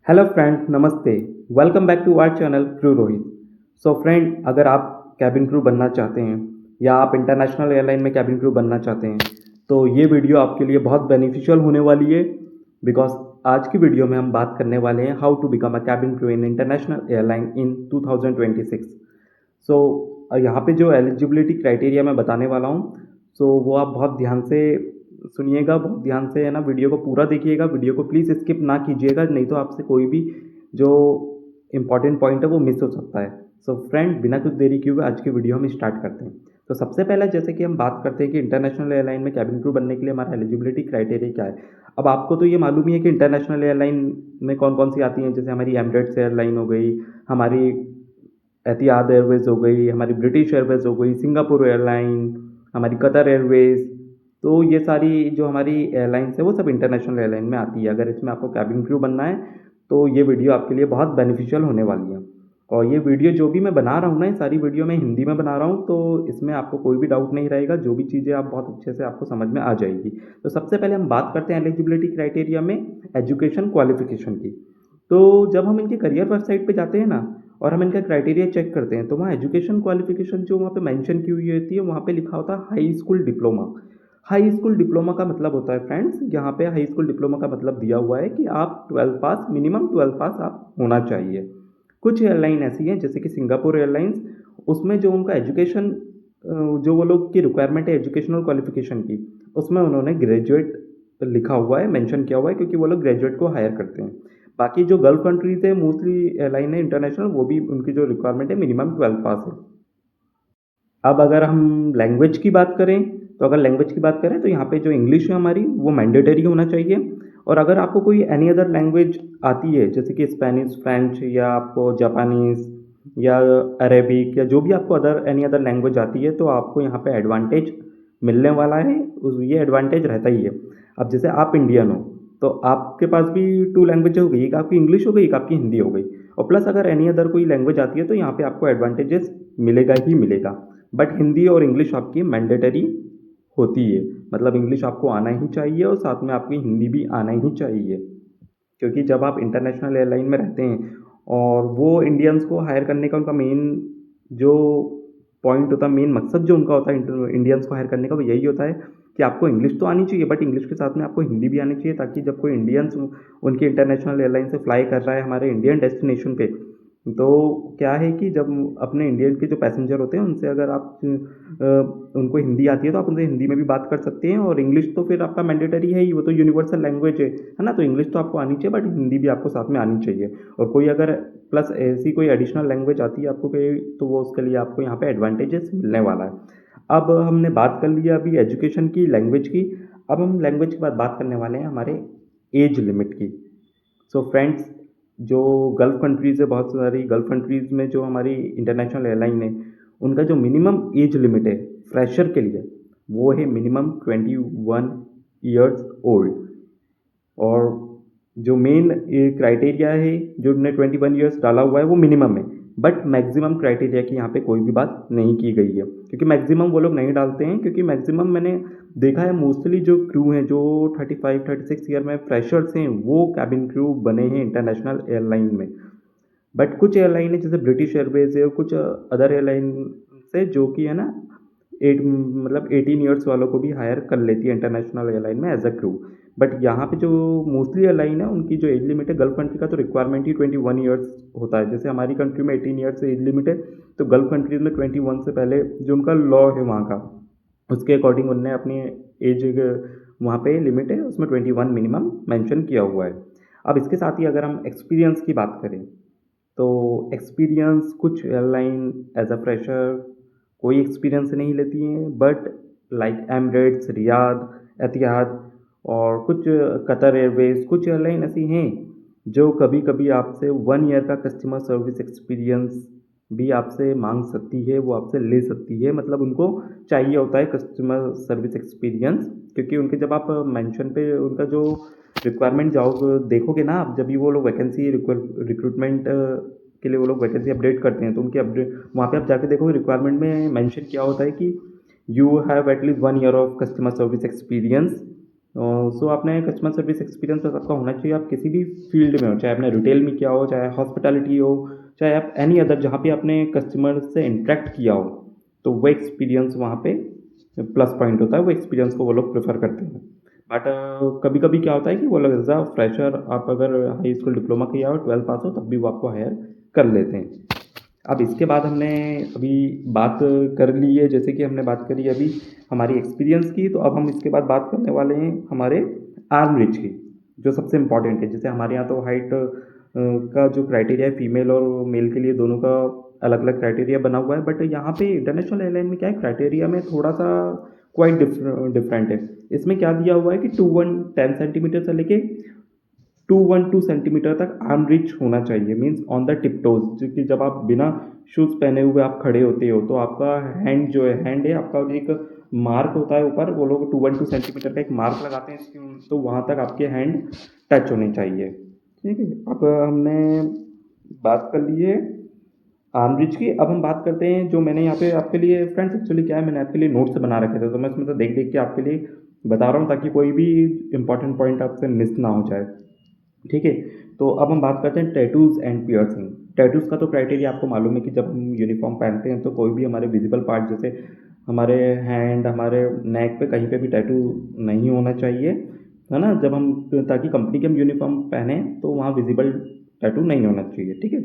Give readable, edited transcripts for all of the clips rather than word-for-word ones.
Hello friends, नमस्ते। Welcome back to our channel crew Rohit. So friend, अगर आप cabin crew बनना चाहते हैं या आप इंटरनेशनल एयरलाइन में कैबिन क्रू बनना चाहते हैं तो ये वीडियो आपके लिए बहुत बेनिफिशियल होने वाली है। बिकॉज आज की वीडियो में हम बात करने वाले हैं how to become a cabin crew in international airline in 2026। So यहाँ पे जो एलिजिबिलिटी क्राइटेरिया मैं बताने वाला हूँ, सो वो आप बहुत ध्यान से सुनिएगा, बहुत ध्यान से है ना, वीडियो को पूरा देखिएगा। वीडियो को प्लीज़ स्किप ना कीजिएगा, नहीं तो आपसे कोई भी जो इम्पोर्टेंट पॉइंट है वो मिस हो सकता है। सो फ्रेंड, बिना कुछ देरी किए हुए आज की वीडियो हम स्टार्ट करते हैं। तो सबसे पहले जैसे कि हम बात करते हैं कि इंटरनेशनल एयरलाइन में कैबिन क्रू बनने के लिए हमारा एलिजिबिलिटी क्राइटेरिया क्या है। अब आपको तो ये मालूम ही है कि इंटरनेशनल एयरलाइन में कौन कौन सी आती हैं। जैसे हमारी एमिरेट्स एयरलाइन हो गई, हमारी एतिहाद एयरवेज़ हो गई, हमारी ब्रिटिश एयरवेज़ हो गई, सिंगापुर एयरलाइन, हमारी कतर एयरवेज़। तो ये सारी जो हमारी एयरलाइंस है वो सब इंटरनेशनल एयरलाइन में आती है। अगर इसमें आपको कैबिन क्रू बनना है तो ये वीडियो आपके लिए बहुत बेनिफिशियल होने वाली है। और ये वीडियो जो भी मैं बना रहा हूँ ना, ये सारी वीडियो मैं हिंदी में बना रहा हूँ, तो इसमें आपको कोई भी डाउट नहीं रहेगा। जो भी चीज़ें आप बहुत अच्छे से आपको समझ में आ जाएगी। तो सबसे पहले हम बात करते हैं एलिजिबिलिटी क्राइटेरिया में एजुकेशन क्वालिफिकेशन की। तो जब हम इनकी करियर वेबसाइट पे जाते हैं ना और हम इनका क्राइटेरिया चेक करते हैं तो वहाँ एजुकेशन क्वालिफिकेशन जो वहाँ पे मेंशन की हुई होती है, वहाँ पे लिखा होता है high school diploma. High school diploma का मतलब होता है फ्रेंड्स, यहाँ पे हाई स्कूल डिप्लोमा का मतलब दिया हुआ है कि आप 12 पास, मिनिमम 12 पास आप होना चाहिए। कुछ एयरलाइन ऐसी हैं जैसे कि सिंगापुर एयरलाइंस, उसमें जो उनका एजुकेशन, जो वो लोग की रिक्वायरमेंट है एजुकेशनल क्वालिफिकेशन की, उसमें उन्होंने ग्रेजुएट लिखा हुआ है, मेंशन किया हुआ है, क्योंकि वो लोग ग्रेजुएट को हायर करते हैं। बाकी जो गल्फ कंट्रीज है, मोस्टली एयरलाइन है इंटरनेशनल, वो भी उनकी जो रिक्वायरमेंट है मिनिमम 12 पास है। अब अगर हम लैंग्वेज की बात करें तो अगर लैंग्वेज की बात करें तो यहाँ पे जो इंग्लिश है हमारी वो मैंडेटरी होना चाहिए। और अगर आपको कोई एनी अदर लैंग्वेज आती है जैसे कि स्पेनिश, फ्रेंच, या आपको जापानीज़ या अरेबिक, या जो भी आपको अदर एनी अदर लैंग्वेज आती है, तो आपको यहाँ पे एडवांटेज मिलने वाला है। ये एडवांटेज रहता ही है। अब जैसे आप इंडियन हो तो आपके पास भी टू लैंग्वेज हो गई, एक आपकी इंग्लिश हो गई, एक आपकी हिंदी हो गई। और प्लस अगर एनी अदर कोई लैंग्वेज आती है तो यहाँ पे आपको एडवांटेजेस मिलेगा ही मिलेगा। बट हिंदी और इंग्लिश आपकी मैंडेटरी होती है। मतलब इंग्लिश आपको आना ही चाहिए और साथ में आपकी हिंदी भी आना ही चाहिए। क्योंकि जब आप इंटरनेशनल एयरलाइन में रहते हैं और वो इंडियंस को हायर करने का उनका मेन जो पॉइंट होता है, मेन मकसद जो उनका होता है इंडियंस को हायर करने का, वो यही होता है कि आपको इंग्लिश तो आनी चाहिए, बट इंग्लिश के साथ में आपको हिंदी भी आनी चाहिए, ताकि जब कोई इंडियंस उनकी इंटरनेशनल एयरलाइन से फ्लाई कर रहा है हमारे इंडियन डेस्टिनेशन पे, तो क्या है कि जब अपने इंडियन के जो पैसेंजर होते हैं उनसे अगर आप उनको हिंदी आती है तो आप उनसे हिंदी में भी बात कर सकते हैं। और इंग्लिश तो फिर आपका मैंडेटरी है ही, वो तो यूनिवर्सल लैंग्वेज है ना। तो इंग्लिश तो आपको आनी चाहिए, बट हिंदी भी आपको साथ में आनी चाहिए। और कोई अगर प्लस ऐसी कोई एडिशनल लैंग्वेज आती है आपको कोई, तो वो उसके लिए आपको यहाँ पे एडवांटेजेस मिलने वाला है। अब हमने बात कर लिया अभी एजुकेशन की, लैंग्वेज की। अब हम लैंग्वेज के बाद बात करने वाले हैं हमारे एज लिमिट की। सो फ्रेंड्स, जो गल्फ़ कंट्रीज़ है, बहुत सारी गल्फ़ कंट्रीज़ में जो हमारी इंटरनेशनल एयरलाइन है, उनका जो मिनिमम एज लिमिट है फ्रेशर के लिए, वो है मिनिमम 21 ईयर्स ओल्ड। और जो मेन क्राइटेरिया है, जो हमने 21 ईयर्स डाला हुआ है, वो मिनिमम है। बट मैक्सिमम क्राइटेरिया की यहाँ पे कोई भी बात नहीं की गई है, क्योंकि मैक्सिमम वो लोग नहीं डालते हैं। क्योंकि मैक्सिमम मैंने देखा है मोस्टली जो क्रू हैं जो 35-36 ईयर में फ्रेशर्स हैं, वो कैबिन क्रू बने हैं इंटरनेशनल एयरलाइन में। बट कुछ एयरलाइन है जैसे ब्रिटिश एयरवेज है और कुछ अदर एयरलाइन से जो कि है ना, 18 ईयर्स वालों को भी हायर कर लेती है इंटरनेशनल एयरलाइन में एज अ क्रू। बट यहाँ पे जो मोस्टली एयरलाइन है उनकी जो एज लिमिट है, गल्फ कंट्री का तो रिक्वायरमेंट ही 21 ईयर्स होता है। जैसे हमारी कंट्री में 18 ईयर्स से एज लिमिट है, तो गल्फ कंट्रीज में 21 से पहले जो उनका लॉ है वहाँ का, उसके अकॉर्डिंग उनने अपनी एज वहाँ पे लिमिट है उसमें 21 मिनिमम मेंशन किया हुआ है। अब इसके साथ ही अगर हम एक्सपीरियंस की बात करें तो एक्सपीरियंस कुछ एयरलाइन एज अ फ्रेशर कोई एक्सपीरियंस नहीं लेती हैं। बट लाइक एमिरेट्स, रियाद, एतिहाद और कुछ कतर एयरवेज, कुछ एयरलाइन ऐसी हैं जो कभी कभी आपसे 1 ईयर का कस्टमर सर्विस एक्सपीरियंस भी आपसे मांग सकती है, वो आपसे ले सकती है। मतलब उनको चाहिए होता है कस्टमर सर्विस एक्सपीरियंस, क्योंकि उनके जब आप मेंशन पे उनका जो रिक्वायरमेंट जाओ देखोगे ना आप, जब भी वो लोग वैकेंसी रिक्रूटमेंट के लिए वो लोग वैकेंसी अपडेट करते हैं, तो उनकी अपडेट वहाँ पे आप जाके देखोगे रिक्वायरमेंट में मेंशन किया होता है कि you have at least 1 year of customer service experience so आपने कस्टमर सर्विस एक्सपीरियंस तो आपका होना चाहिए। आप किसी भी फील्ड में हो, चाहे आपने रिटेल में किया हो, चाहे हॉस्पिटैलिटी हो, चाहे आप एनी अदर जहाँ पे आपने कस्टमर से इंटरेक्ट किया हो, तो वो एक्सपीरियंस वहाँ पे प्लस पॉइंट होता है। वो एक्सपीरियंस को वो लोग प्रेफर करते हैं। बट कभी कभी क्या होता है कि वो लोग एज अ फ्रेशर, आप अगर हाई स्कूल डिप्लोमा किया हो, 12 पास हो, तब भी वो आपको हायर कर लेते हैं। अब इसके बाद हमने अभी बात कर ली है, जैसे कि हमने बात करी अभी हमारी एक्सपीरियंस की, तो अब हम इसके बाद बात करने वाले हैं हमारे आर्म रिच की, जो सबसे इम्पॉर्टेंट है। जैसे हमारे यहाँ तो हाइट का जो क्राइटेरिया है, फीमेल और मेल के लिए दोनों का अलग अलग क्राइटेरिया बना हुआ है। बट यहाँ पे इंटरनेशनल एयरलाइन में क्या है, क्राइटेरिया में थोड़ा सा क्वाइट डिफरेंट है। इसमें क्या दिया हुआ है कि 10 सेंटीमीटर से लेके 212 सेंटीमीटर तक आर्म रीच होना चाहिए, means on the tip toes. क्योंकि जब आप बिना शूज़ पहने हुए आप खड़े होते हो, तो आपका हैंड जो है, हैंड है आपका, एक मार्क होता है ऊपर, वो लोग 212 सेंटीमीटर का एक मार्क लगाते हैं इसकी, तो वहाँ तक आपके हैंड टच होने चाहिए। ठीक है, अब हमने बात कर ली है आर्म रिच की। अब हम बात करते हैं जो मैंने यहाँ पे आपके लिए, फ्रेंड्स एक्चुअली क्या है, मैंने आपके लिए नोट्स बना रखे थे, तो मैं इसमें से देख देख के आपके लिए बता रहा हूँ, ताकि कोई भी इंपॉर्टेंट पॉइंट आपसे मिस ना हो जाए। ठीक है, तो अब हम बात करते हैं टैटूज़ एंड पियर्सिंग। टैटूज़ का तो क्राइटेरिया आपको मालूम है कि जब हम यूनिफॉर्म पहनते हैं तो कोई भी हमारे विजिबल पार्ट, जैसे हमारे हैंड, हमारे नेक पे कहीं पे भी टैटू नहीं होना चाहिए, है ना। जब हम, ताकि कंपनी के हम यूनिफॉर्म पहने तो वहाँ विजिबल टैटू नहीं होना चाहिए। ठीक है,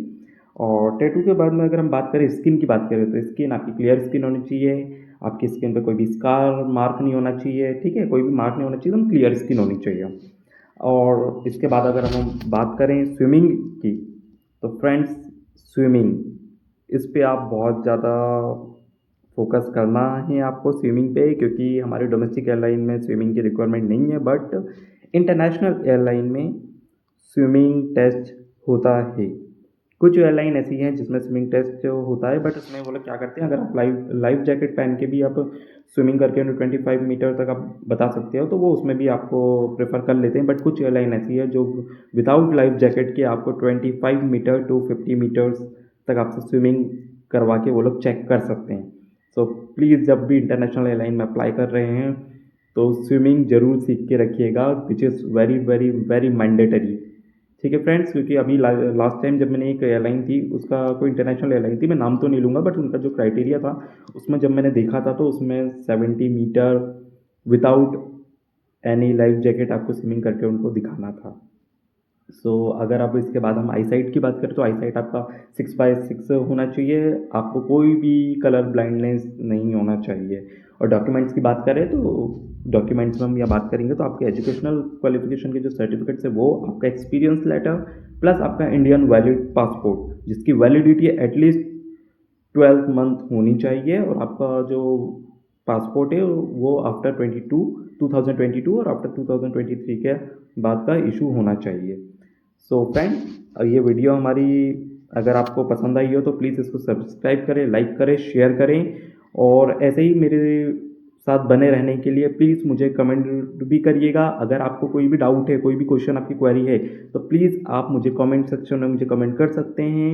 और टैटू के बाद में अगर हम बात करें, स्किन की बात करें, तो स्किन आपकी क्लियर स्किन होनी चाहिए। आपकी स्किन पे कोई भी स्कार मार्क नहीं होना चाहिए। ठीक है, कोई भी मार्क नहीं होना चाहिए, एकदम क्लियर स्किन होनी चाहिए। और इसके बाद अगर हम बात करें स्विमिंग की, तो फ्रेंड्स स्विमिंग, इस पे आप बहुत ज़्यादा फोकस करना है आपको स्विमिंग पे, क्योंकि हमारी डोमेस्टिक एयरलाइन में स्विमिंग की रिक्वायरमेंट नहीं है, बट इंटरनेशनल एयरलाइन में स्विमिंग टेस्ट होता है। कुछ एयरलाइन ऐसी हैं जिसमें स्विमिंग टेस्ट होता है, बट उसमें वो लोग क्या करते हैं, अगर आप लाइव लाइफ जैकेट पहन के भी आप स्विमिंग करके 25 मीटर तक आप बता सकते हो, तो वो उसमें भी आपको प्रेफर कर लेते हैं। बट कुछ एयरलाइन ऐसी है जो विदाउट लाइफ जैकेट के आपको 25 मीटर टू 50 मीटर्स तक आपसे स्विमिंग करवा के वो लोग चेक कर सकते हैं। सो प्लीज़, जब भी इंटरनेशनल एयरलाइन में अप्लाई कर रहे हैं तो स्विमिंग ज़रूर सीख के रखिएगा, which is very very very mandatory. ठीक है फ्रेंड्स, क्योंकि अभी लास्ट टाइम जब मैंने एक एयरलाइन थी, उसका कोई इंटरनेशनल एयरलाइन थी, मैं नाम तो नहीं लूँगा, बट उनका जो क्राइटेरिया था उसमें जब मैंने देखा था, तो उसमें 70 metre without any life jacket आपको स्विमिंग करके उनको दिखाना था। अगर आप इसके बाद हम आई साइट की बात करें, तो आई साइट आपका 6/6 होना चाहिए। आपको कोई भी कलर ब्लाइंडनेस नहीं होना चाहिए। और डॉक्यूमेंट्स की बात करें, तो डॉक्यूमेंट्स में हम यह बात करेंगे, तो आपके एजुकेशनल क्वालिफिकेशन के जो सर्टिफिकेट्स है वो, आपका एक्सपीरियंस लेटर, प्लस आपका इंडियन वैलिड पासपोर्ट, जिसकी वैलिडिटी एटलीस्ट 12 मंथ होनी चाहिए। और आपका जो पासपोर्ट है वो आफ्टर 2022 और आफ्टर 2023 के बाद का इशू होना चाहिए। फ्रेंड, ये वीडियो हमारी अगर आपको पसंद आई हो तो प्लीज़ इसको सब्सक्राइब करें, लाइक करें, शेयर करें। और ऐसे ही मेरे साथ बने रहने के लिए प्लीज़ मुझे कमेंट भी करिएगा। अगर आपको कोई भी डाउट है, कोई भी क्वेश्चन आपकी क्वेरी है, तो प्लीज़ आप मुझे कमेंट सेक्शन में मुझे कमेंट कर सकते हैं।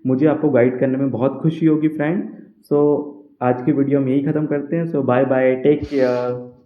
मुझे आपको गाइड करने में बहुत खुशी होगी फ्रेंड। सो आज की वीडियो हम यही ख़त्म करते हैं। सो बाय बाय, टेक केयर।